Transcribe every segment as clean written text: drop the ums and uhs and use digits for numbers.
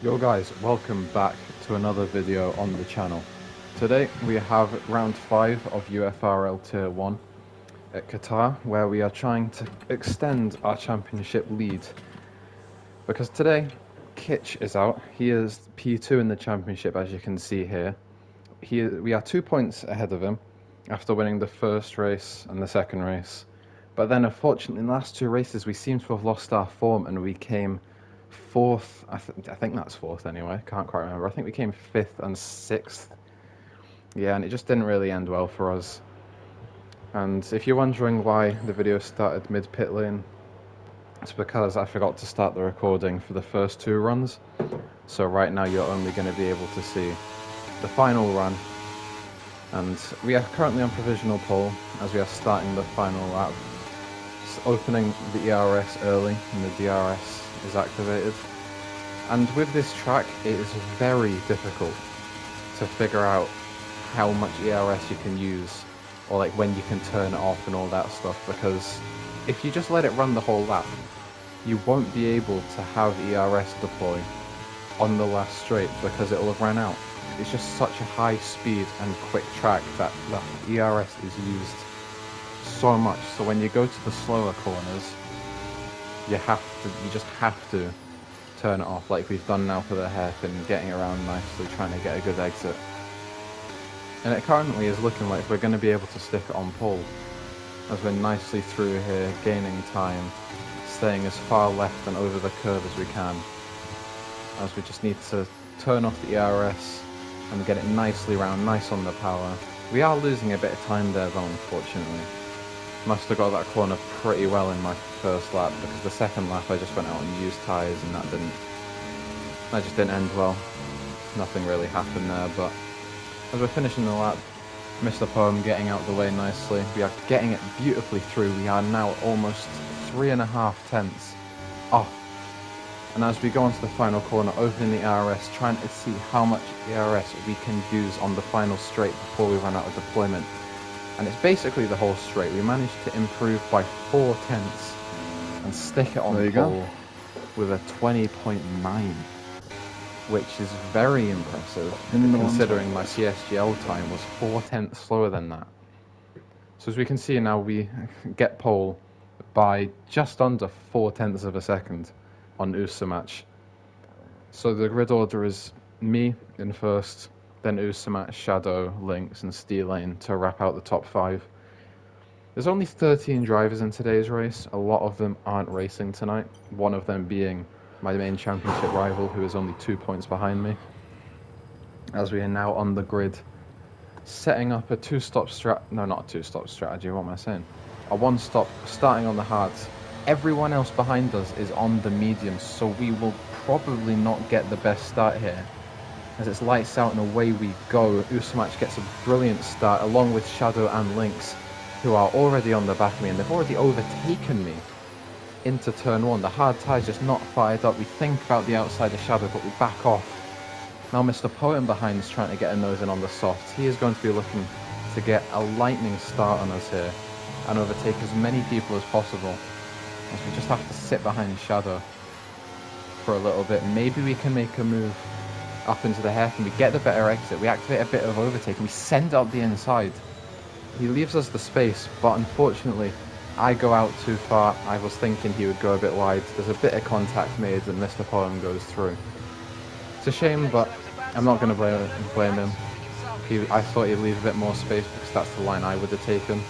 Yo guys, welcome back to another video on the channel. Today we have round 5 of UFRL Tier 1 at Qatar, where we are trying to extend our championship lead. Because today, Kitch is out. He is P2 in the championship, as you can see here. We are 2 points ahead of him after winning the first race and the second race. But then unfortunately in the last 2 races we seem to have lost our form and we came fourth. I think that's fourth anyway, can't quite remember. I think we came 5th and 6th. Yeah, and it just didn't really end well for us. And if you're wondering why the video started mid pit lane, it's because I forgot to start the recording for the first 2 runs. So right now you're only going to be able to see the final run. And we are currently on provisional pole as we are starting the final lap. It's opening the ERS early and the DRS is activated. And with this track it is very difficult to figure out how much ERS you can use, or like when you can turn it off and all that stuff, because if you just let it run the whole lap you won't be able to have ERS deploy on the last straight because it'll have run out. It's just such a high speed and quick track that the ERS is used so much, so when you go to the slower corners you just have to turn it off, like we've done now for the hairpin, getting around nicely, trying to get a good exit. And it currently is looking like we're going to be able to stick it on pole, as we're nicely through here, gaining time, staying as far left and over the curve as we can, as we just need to turn off the ERS and get it nicely round, nice on the power. We are losing a bit of time there though, unfortunately. Must have got that corner pretty well in my first lap, because the second lap I just went out and used tyres and that just didn't end well. Nothing really happened there, but as we're finishing the lap, Mr. Poem getting out the way nicely. We are getting it beautifully through. We are now almost 3.5 tenths off. And as we go onto the final corner, opening the ERS, trying to see how much ERS we can use on the final straight before we run out of deployment. And it's basically the whole straight. We managed to improve by 4 tenths and stick it on pole with a 20.9, which is very impressive considering my PSGL time was 4 tenths slower than that. So as we can see now, we get pole by just under 4 tenths of a second on Usamatch. So the grid order is me in first, then Usamatch, Shadow, Lynx and Steelane to wrap out the top 5. There's only 13 drivers in today's race. A lot of them aren't racing tonight, one of them being my main championship rival, who is only 2 points behind me. As we are now on the grid, setting up a not a two-stop strategy, what am I saying? A one-stop, starting on the hards. Everyone else behind us is on the mediums, so we will probably not get the best start here, as it's lights out and away we go. Usamatch gets a brilliant start along with Shadow and Lynx, who are already on the back of me, and they've already overtaken me into turn 1. The hard tyres just not fired up. We think about the outside of Shadow, but we back off. Now Mr. Poem behind is trying to get a nose in on the soft. He is going to be looking to get a lightning start on us here and overtake as many people as possible, as we just have to sit behind Shadow for a little bit. Maybe we can make a move up into the hairpin. We get the better exit. We activate a bit of overtake and we send up the inside. He leaves us the space, but unfortunately I go out too far. I was thinking he would go a bit wide. There's a bit of contact made and Mr. Poem goes through. It's a shame, but I'm not going to blame him. I thought he'd leave a bit more space because that's the line I would have taken,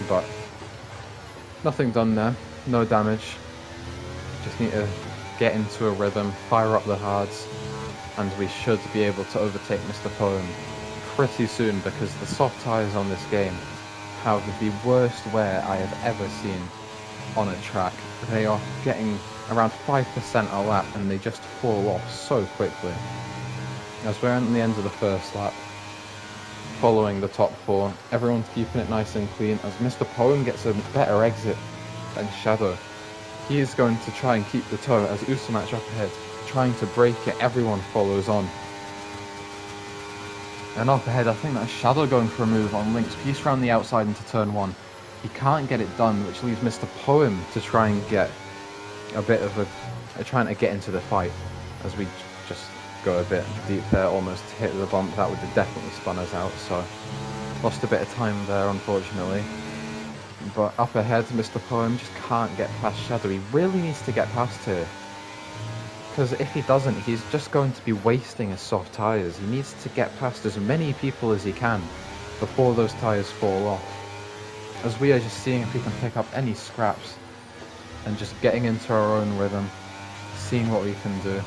but nothing done there. No damage. Just need to get into a rhythm, fire up the hards, and we should be able to overtake Mr. Poem pretty soon, because the soft tyres on this game have the worst wear I have ever seen on a track. They are getting around 5% a lap and they just fall off so quickly. As we're at the end of the first lap, following the top 4, everyone's keeping it nice and clean, as Mr. Poem gets a better exit than Shadow. He is going to try and keep the toe as Usamatch up ahead, trying to break it. Everyone follows on. And up ahead, I think that's Shadow going for a move on Lynx. Piece around the outside into turn 1. He can't get it done, which leaves Mr. Poem to try and get a bit of trying to get into the fight, as we just go a bit deep there, almost hit the bump. That would have definitely spun us out, so lost a bit of time there, unfortunately. But up ahead, Mr. Poem just can't get past Shadow. He really needs to get past here, because if he doesn't, he's just going to be wasting his soft tyres. He needs to get past as many people as he can before those tyres fall off, as we are just seeing if we can pick up any scraps and just getting into our own rhythm, seeing what we can do,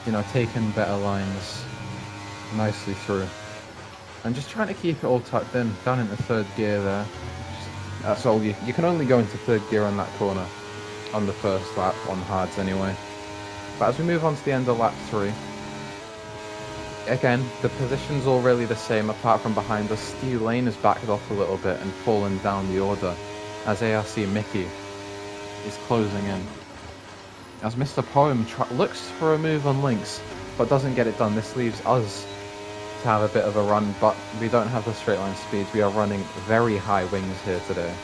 you know, taking better lines nicely through, and just trying to keep it all tucked in, down into third gear there. That's all you can only go into third gear on that corner on the first lap, on hards anyway. But as we move on to the end of lap 3, again, the position's all really the same apart from behind us. Steve Lane has backed off a little bit and fallen down the order as ARC Mickey is closing in. As Mr. Poem looks for a move on links but doesn't get it done. This leaves us to have a bit of a run, but we don't have the straight line speed. We are running very high wings here today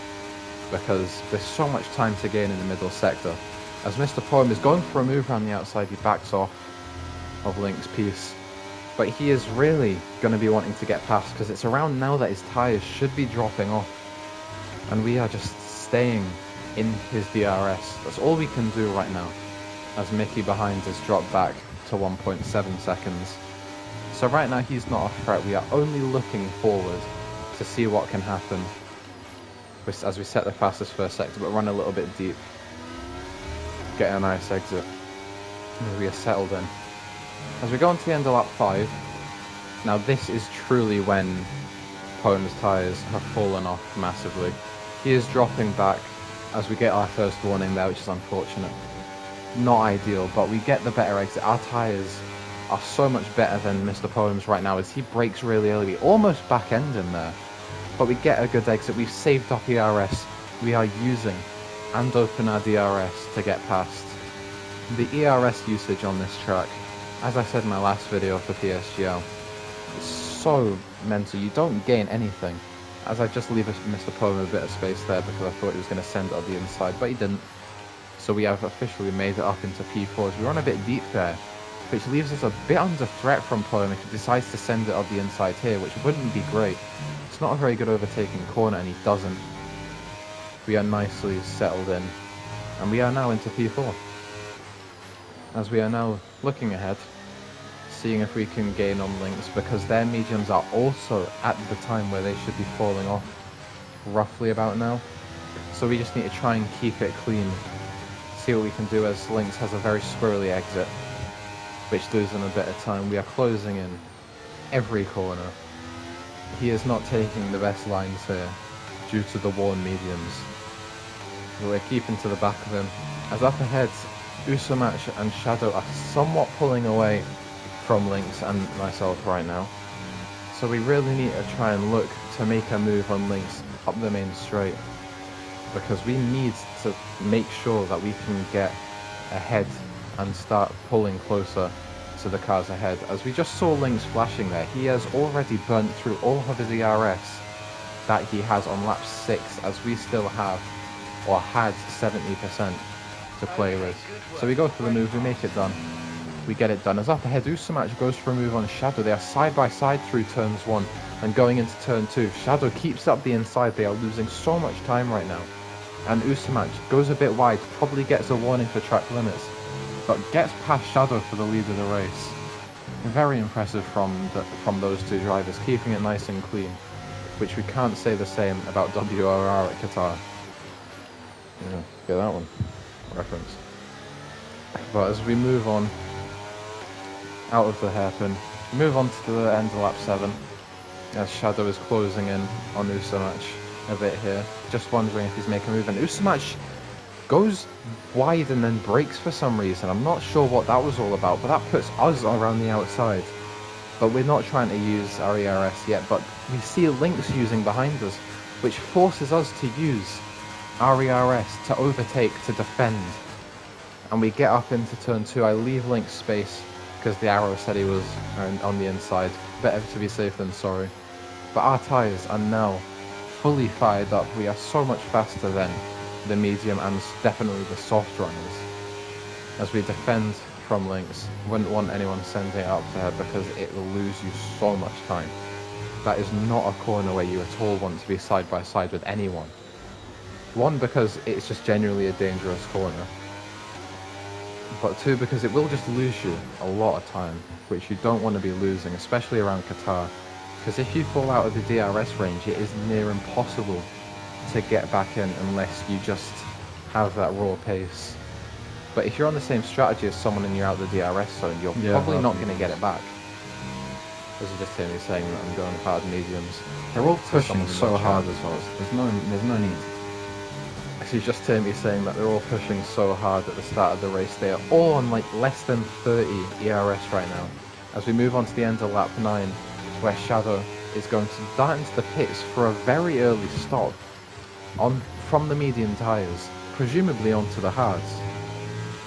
because there's so much time to gain in the middle sector. As Mr. Poem is going for a move around the outside, he backs off of Link's piece, but he is really going to be wanting to get past because it's around now that his tyres should be dropping off, and we are just staying in his DRS. That's all we can do right now, as Mickey behind has dropped back to 1.7 seconds. So right now he's not a threat. We are only looking forward to see what can happen as we set the fastest first sector, but run a little bit deep, get a nice exit as we are settled in. As we go on to the end of lap 5, now this is truly when Poem's tyres have fallen off massively. He is dropping back as we get our first warning there, which is unfortunate. Not ideal, but we get the better exit. Our tyres are so much better than Mr. Poem's right now as he brakes really early, almost back end in there. But we get a good exit. We've saved up ERS. We are using and open our DRS to get past. The ERS usage on this track, as I said in my last video for PSGL, is so mental. You don't gain anything. As I just leave Mr. Poem a bit of space there because I thought he was going to send it on the inside, but he didn't. So we have officially made it up into P4s. We run a bit deep there, which leaves us a bit under threat from Poem if he decides to send it on the inside here, which wouldn't be great. It's not a very good overtaking corner, and he doesn't. We are nicely settled in, and we are now into P4. As we are now looking ahead, seeing if we can gain on links, because their mediums are also at the time where they should be falling off, roughly about now. So we just need to try and keep it clean, see what we can do, as Lynx has a very squirrely exit, which does in a bit of time. We are closing in every corner. He is not taking the best lines here due to the worn mediums. We're keeping to the back of him. As up ahead, Usamach and Shadow are somewhat pulling away from Lynx and myself right now. So we really need to try and look to make a move on Lynx up the main straight, because we need to make sure that we can get ahead and start pulling closer to the cars ahead. As we just saw Lynx flashing there, he has already burnt through all of his ERS that he has on lap 6, as we still have, or had, 70% to play with. So we go for the move, we make it done. We get it done. As up ahead, Usamach goes for a move on Shadow. They are side by side through turns 1 and going into turn 2. Shadow keeps up the inside. They are losing so much time right now. And Usamach goes a bit wide, probably gets a warning for track limits, but gets past Shadow for the lead of the race. Very impressive from those two drivers, keeping it nice and clean, which we can't say the same about WRR at Qatar. Yeah, get that one reference. But as we move on out of the hairpin, move on to the end of lap 7, as Shadow is closing in on Usamach a bit here, just wondering if he's making a move, and Usamach goes wide and then brakes for some reason. I'm not sure what that was all about, but that puts us around the outside. But we're not trying to use our ERS yet, but we see Lynx using behind us, which forces us to use our ERS to overtake, to defend. And we get up into turn 2. I leave Lynx space because the arrow said he was on the inside. Better to be safe than sorry. But our tyres are now fully fired up. We are so much faster than the medium and definitely the soft runners, as we defend from links. Wouldn't want anyone sending it up there because it will lose you so much time. That is not a corner where you at all want to be side by side with anyone. One, because it's just genuinely a dangerous corner. But two, because it will just lose you a lot of time, which you don't want to be losing, especially around Qatar. Because if you fall out of the DRS range, it is near impossible to get back in unless you just have that raw pace. But if you're on the same strategy as someone and you're out of the DRS zone, you're probably not going to get it back. As you just hear me saying that I'm going hard mediums. They're all pushing so hard as well. There's no need. As you just hear me saying that they're all pushing so hard at the start of the race. They are all on like less than 30 ERS right now. As we move on to the end of lap 9, where Shadow is going to dart into the pits for a very early stop from the medium tyres, presumably onto the hards.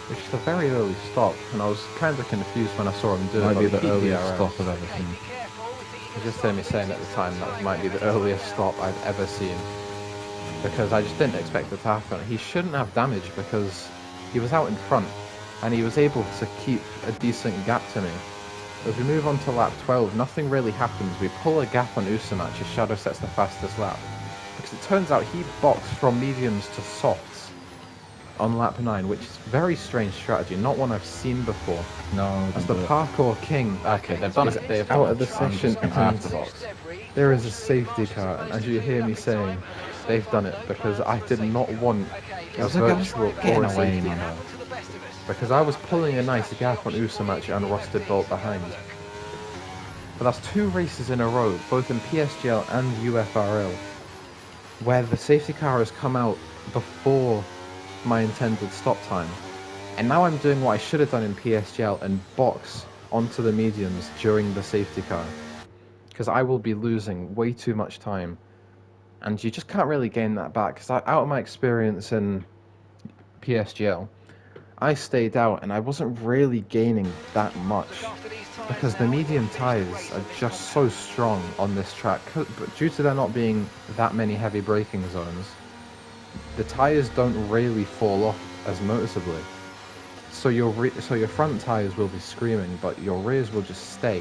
Which is a very early stop, and I was kind of confused when I saw him do it. Might be the earliest stop I've ever seen. You just heard me saying at the time that might be the earliest stop I've ever seen. Because I just didn't expect it to happen. He shouldn't have damage because he was out in front, and he was able to keep a decent gap to me. As we move on to lap 12, nothing really happens. We pull a gap on Usamac as Shadow sets the fastest lap. Because it turns out he boxed from mediums to softs on lap 9, which is a very strange strategy, not one I've seen before. No, as the parkour king they've done it. They've out of the session, and there is a safety car, and as you hear me saying, they've done it because I did not want a virtual or a safety car. Because I was pulling a nice gap on Usamac and Rusted Bolt behind. But that's 2 races in a row, both in PSGL and UFRL, where the safety car has come out before my intended stop time. And now I'm doing what I should have done in PSGL and box onto the mediums during the safety car. Because I will be losing way too much time. And you just can't really gain that back. Because out of my experience in PSGL, I stayed out and I wasn't really gaining that much. Because the medium tyres are just so strong on this track. But due to there not being that many heavy braking zones, the tyres don't really fall off as noticeably. So your front tyres will be screaming, but your rears will just stay.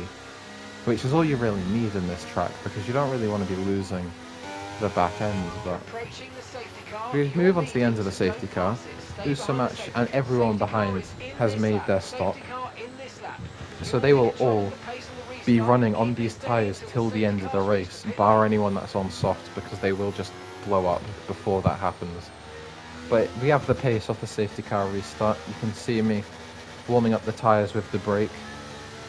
Which is all you really need in this track, because you don't really want to be losing the back end. But we move on to the end of the safety car. Usamac and everyone behind has made their stop. So they will all be running on these tyres till the end of the race, bar anyone that's on soft, because they will just blow up before that happens. But we have the pace of the safety car restart. You can see me warming up the tyres with the brake,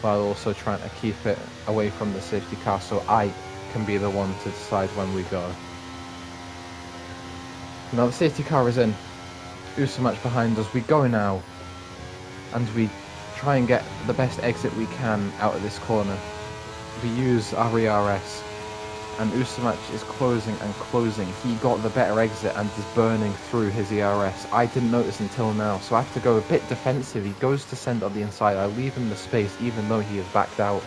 while also trying to keep it away from the safety car so I can be the one to decide when we go. Now the safety car is in. Usamac behind us. We go now, and we try and get the best exit we can out of this corner. We use our ERS, and Usamac is closing and closing. He got the better exit and is burning through his ERS. I didn't notice until now, so I have to go a bit defensive. He goes to send on the inside. I leave him the space even though he is backed out.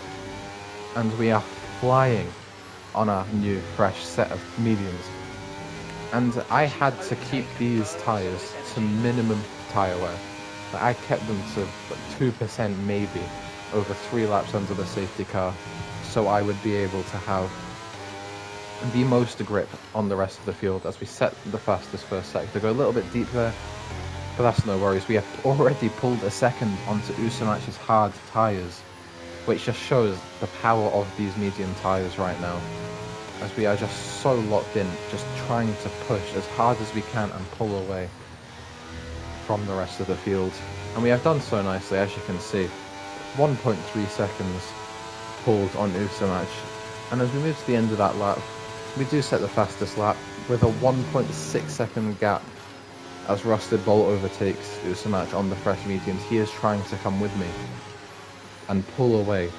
And we are flying on our new fresh set of mediums. And I had to keep these tyres to minimum tyre wear. I kept them to 2% maybe over 3 laps under the safety car, so I would be able to have the most grip on the rest of the field as we set the fastest first sector. Go a little bit deep there, but that's no worries. We have already pulled a second onto Usamac's hard tyres, which just shows the power of these medium tyres right now, as we are just so locked in, just trying to push as hard as we can and pull away from the rest of the field. And we have done so nicely, as you can see. 1.3 seconds pulled on Usamac. And as we move to the end of that lap, we do set the fastest lap with a 1.6 second gap as Rusted Bolt overtakes Usamac on the fresh mediums. He is trying to come with me and pull away.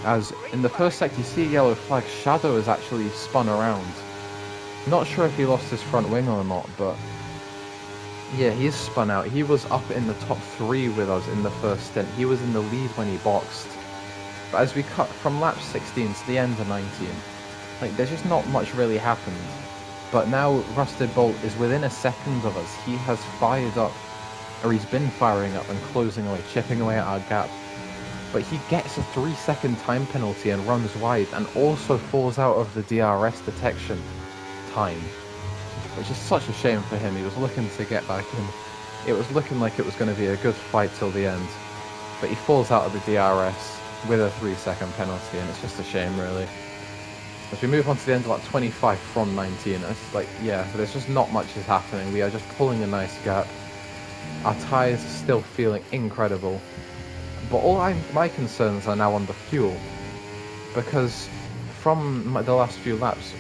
As in the first sector you see a yellow flag, Shadow is actually spun around. Not sure if he lost his front wing or not, but yeah, he is spun out. He was up in the top 3 with us in the first stint. He was in the lead when he boxed. But as we cut from lap 16 to the end of 19, like, there's just not much really happened. But now Rusted Bolt is within a second of us. He has fired up or he's been firing up and closing away, chipping away at our gap. But he gets a 3-second time penalty and runs wide, and also falls out of the DRS detection time, which is such a shame for him. He was looking to get back in. It was looking like it was going to be a good fight till the end, but he falls out of the DRS with a 3-second penalty, and it's just a shame, really. As we move on to the end of like 25 from 19, it's like, yeah, there's just not much is happening. We are just pulling a nice gap. Our tyres are still feeling incredible, but my concerns are now on the fuel, because from the last few laps,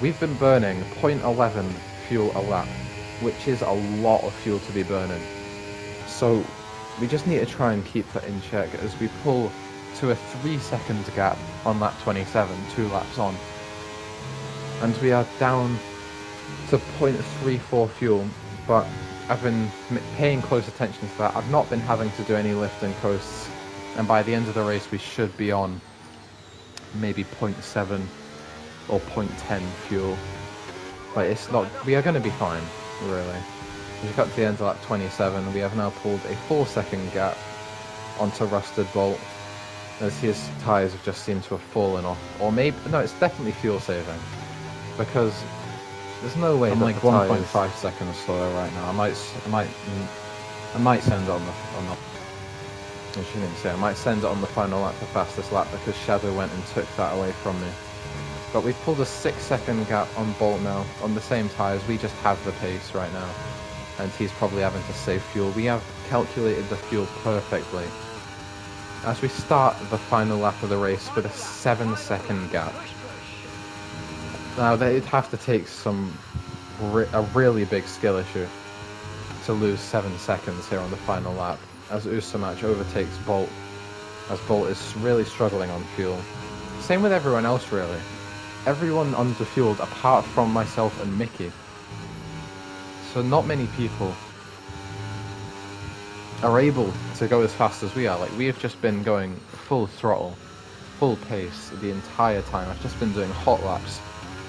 we've been burning 0.11 fuel a lap, which is a lot of fuel to be burning. So we just need to try and keep that in check as we pull to a 3-second gap on lap 27, 2 laps on. And we are down to 0.34 fuel, but I've been paying close attention to that. I've not been having to do any lift and coasts, and by the end of the race we should be on maybe 0.7 or 0.10 fuel. But it's not, we are going to be fine, really. We got to the end of lap 27, we have now pulled a 4-second gap onto Rusted Bolt, as his tyres have just seemed to have fallen off. Or maybe, no, it's definitely fuel saving, because there's no way I'm that like the tyres... 1.5 seconds slower right now. I might send it on the I shouldn't say, I might send it on the final lap, the fastest lap, because Shadow went and took that away from me. But we've pulled a 6-second gap on Bolt now, on the same tyres. We just have the pace right now, and he's probably having to save fuel. We have calculated the fuel perfectly as we start the final lap of the race with a 7-second gap. Now, they'd have to take a really big skill issue to lose 7 seconds here on the final lap, as Usamach overtakes Bolt, as Bolt is really struggling on fuel. Same with everyone else, really. Everyone underfueled apart from myself and Mickey. So not many people are able to go as fast as we are. Like, we have just been going full throttle, full pace the entire time. I've just been doing hot laps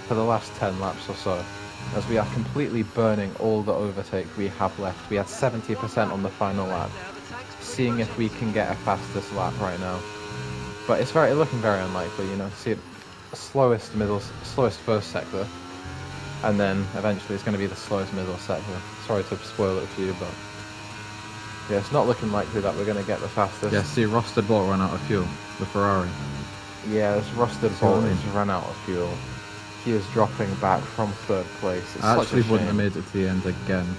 for the last 10 laps or so, as we are completely burning all the overtake we have left. We had 70% on the final lap, seeing if we can get a fastest lap right now. But it's looking very unlikely, you know. See it, slowest first sector, and then eventually it's going to be the slowest middle sector. Sorry to spoil it for you, but yeah, it's not looking likely that we're going to get the fastest. Yeah, see, Rusted Bolt ran out of fuel, the Ferrari. Yeah, this Rusted Bolt has run out of fuel. He is dropping back from 3rd place. It's I such actually a wouldn't have shame. made it to the end again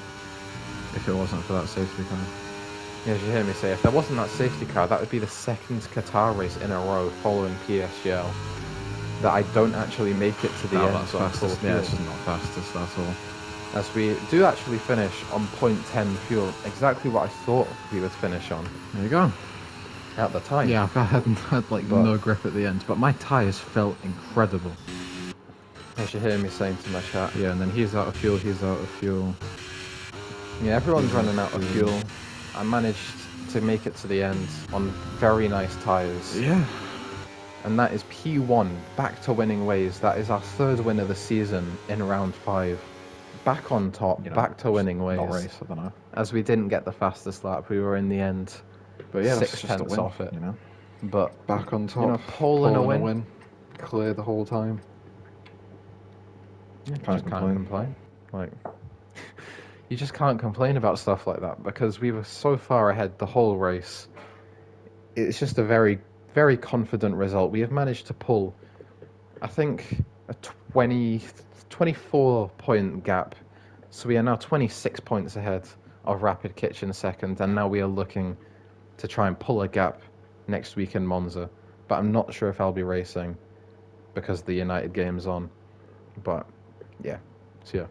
if it wasn't for that safety car. Yeah, as you hear me say, if there wasn't that safety car, that would be the 2nd Qatar race in a row following PSGL that I don't actually make it to the end. That's fastest. Yeah, it's just not fastest at all. As we do actually finish on 0.10 fuel, exactly what I thought we would finish on. There you go. At the time. Yeah, I hadn't had like no grip at the end, but my tyres felt incredible. As you hear me saying to my chat. Yeah, and then he's out of fuel, he's out of fuel. Yeah, everyone's running out of fuel. I managed to make it to the end on very nice tyres. Yeah. And that is P1, back to winning ways. That is our 3rd win of the season in round 5. Back on top, back to winning ways. Not race, I don't know. As we didn't get the fastest lap, we were in the end, but yeah, 6/10 off it. You know, but back on top, you know, pole and a win, clear the whole time. Yeah, can't complain. Like, you just can't complain about stuff like that, because we were so far ahead the whole race. It's just a very, very confident result. We have managed to pull, I think, a 24-point gap. So we are now 26 points ahead of Rapid Kitchen 2nd, and now we are looking to try and pull a gap next week in Monza. But I'm not sure if I'll be racing because the United game's on. But yeah, see ya.